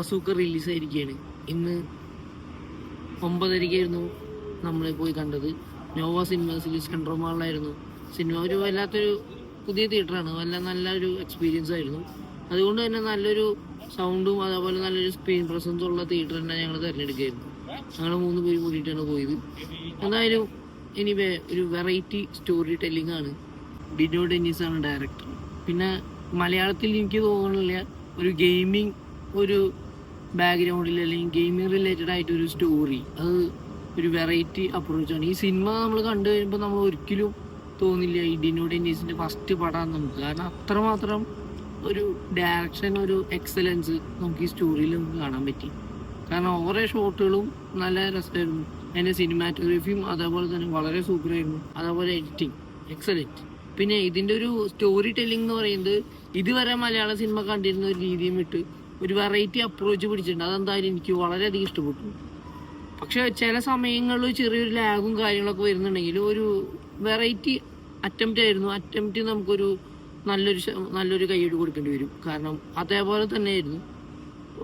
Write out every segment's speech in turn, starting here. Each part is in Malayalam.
ബസൂക്ക റിലീസായിരിക്കുകയാണ്. ഇന്ന് 9:30 നമ്മൾ പോയി കണ്ടത്. നോവ സിനിമാസിൽ സെൻട്രൽ മാളിലായിരുന്നു സിനിമ. ഒരു വല്ലാത്തൊരു പുതിയ തിയേറ്ററാണ്, നല്ലൊരു എക്സ്പീരിയൻസ് ആയിരുന്നു. അതുകൊണ്ട് തന്നെ നല്ലൊരു സൗണ്ടും അതേപോലെ നല്ലൊരു സ്ക്രീൻ പ്രസൻസും ഉള്ള തിയേറ്റർ തന്നെ ഞങ്ങൾ തിരഞ്ഞെടുക്കുകയായിരുന്നു. ഞങ്ങൾ 3 പേര് കൂടിയിട്ടാണ് പോയത്. എന്തായാലും എനിവേ ഒരു വെറൈറ്റി സ്റ്റോറി ടെല്ലിംഗ് ആണ്. ഡിനോ ഡെന്നിസ് ആണ് ഡയറക്ടർ. പിന്നെ മലയാളത്തിൽ എനിക്ക് തോന്നുന്നില്ല ഒരു ഗെയിമിങ് ഒരു ബാക്ക്ഗ്രൗണ്ടിൽ അല്ലെങ്കിൽ ഗെയിമിങ് റിലേറ്റഡ് ആയിട്ടൊരു സ്റ്റോറി, അത് ഒരു വെറൈറ്റി അപ്രോച്ചാണ്. ഈ സിനിമ നമ്മൾ കണ്ടു കഴിയുമ്പോൾ നമ്മൾ ഒരിക്കലും തോന്നില്ല ഈ ഡിനോ ഡെന്നീസിൻ്റെ ഫസ്റ്റ് പടമാണ് നമുക്ക്. കാരണം അത്രമാത്രം ഒരു ഡയറക്ഷൻ, ഒരു എക്സലൻസ് നമുക്ക് ഈ സ്റ്റോറിയിൽ നമുക്ക് കാണാൻ പറ്റി. കാരണം ഓരോ ഷോട്ടുകളും നല്ല രസമായിരുന്നു. അതിൻ്റെ സിനിമാറ്റോഗ്രഫിയും അതേപോലെ തന്നെ വളരെ സൂപ്പറായിരുന്നു. അതേപോലെ എഡിറ്റിംഗ് എക്സലൻറ്റ്. പിന്നെ ഇതിൻ്റെ ഒരു സ്റ്റോറി ടെല്ലിംഗ് എന്ന് പറയുന്നത് ഇതുവരെ മലയാള സിനിമ കണ്ടിരുന്ന ഒരു രീതിയും വിട്ട് ഒരു വെറൈറ്റി അപ്രോച്ച് പിടിച്ചിട്ടുണ്ട്. അതെന്തായാലും എനിക്ക് വളരെയധികം ഇഷ്ടപ്പെട്ടു. പക്ഷെ ചില സമയങ്ങളിൽ ചെറിയൊരു ലാഗും കാര്യങ്ങളൊക്കെ വരുന്നുണ്ടെങ്കിലും ഒരു വെറൈറ്റി അറ്റംപ്റ്റ് ആയിരുന്നു. അറ്റംപ്റ്റ് നമുക്കൊരു നല്ലൊരു കൈയ്യടി കൊടുക്കേണ്ടി വരും. കാരണം അതേപോലെ തന്നെയായിരുന്നു.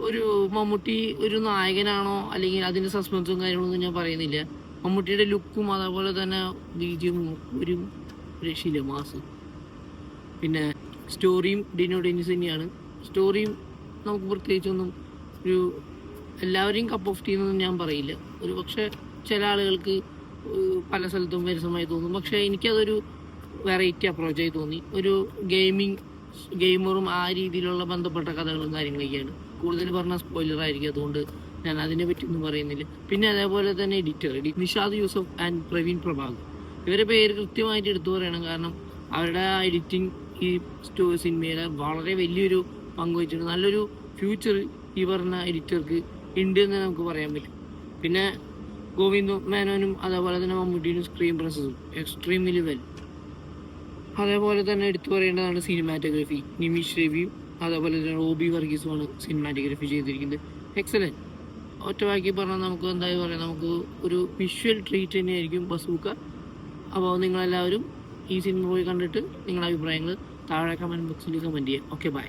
ഒരു മമ്മൂട്ടി ഒരു നായകനാണോ അല്ലെങ്കിൽ അതിൻ്റെ സസ്പെൻസും കാര്യങ്ങളൊന്നും ഞാൻ പറയുന്നില്ല. മമ്മൂട്ടിയുടെ ലുക്കും അതേപോലെ തന്നെ ബീജിയമും ഒരു രക്ഷയില്ല, മാസ്. പിന്നെ സ്റ്റോറിയും ഡിനോ ഡെന്നിസ് തന്നെയാണ്. സ്റ്റോറിയും നമുക്ക് പ്രത്യേകിച്ചൊന്നും ഒരു എല്ലാവരെയും കപ്പ് ഓഫ് ടീ എന്നൊന്നും ഞാൻ പറയില്ല. ഒരു പക്ഷേ ചില ആളുകൾക്ക് പല സ്ഥലത്തും വിരസമായി തോന്നും. പക്ഷേ എനിക്കതൊരു വെറൈറ്റി അപ്രോച്ചായി തോന്നി. ഒരു ഗെയിമറും ആ രീതിയിലുള്ള ബന്ധപ്പെട്ട കഥകളും കാര്യങ്ങളൊക്കെയാണ്. കൂടുതൽ പറഞ്ഞാൽ സ്പോയിലർ ആയിരിക്കും, അതുകൊണ്ട് ഞാൻ അതിനെ പറ്റിയൊന്നും പറയുന്നില്ല. പിന്നെ അതേപോലെ തന്നെ എഡിറ്റർ നിഷാദ് യൂസഫ് ആൻഡ് പ്രവീൺ പ്രഭാകർ, ഇവരെ പേര് കൃത്യമായിട്ട് എടുത്തു പറയണം. കാരണം അവരുടെ ആ എഡിറ്റിംഗ് ഈ സിനിമയിലെ വളരെ വലിയൊരു പങ്ക് വഹിച്ചിട്ടുണ്ട്. നല്ലൊരു ഫ്യൂച്ചർ ഈ പറഞ്ഞ എഡിറ്റർക്ക് ഉണ്ട് എന്ന് നമുക്ക് പറയാൻ പറ്റും. പിന്നെ ഗോവിന്ദ് മേനോനും അതേപോലെ തന്നെ മമ്മൂട്ടിയും സ്ക്രീൻ പ്രസൻസും എക്സ്ട്രീംലി വെൽ. അതേപോലെ തന്നെ എടുത്തു പറയേണ്ടതാണ് സിനിമാറ്റോഗ്രഫി. നിമിഷ് രവിയും അതേപോലെ തന്നെ റോബി വർഗീസുമാണ് സിനിമാറ്റോഗ്രഫി ചെയ്തിരിക്കുന്നത്. എക്സലൻറ്റ്. ഒറ്റവാക്കി പറഞ്ഞാൽ നമുക്ക് എന്തായാലും പറയാം, നമുക്ക് ഒരു വിഷ്വൽ ട്രീറ്റ് തന്നെയായിരിക്കും ബസൂക്ക. അപ്പോൾ നിങ്ങളെല്ലാവരും ഈ സിനിമ പോയി കണ്ടിട്ട് നിങ്ങളുടെ അഭിപ്രായങ്ങൾ താഴെ കമൻറ്റ് ബോക്സിൽ കമൻറ്റ് ചെയ്യാം. Okay, by.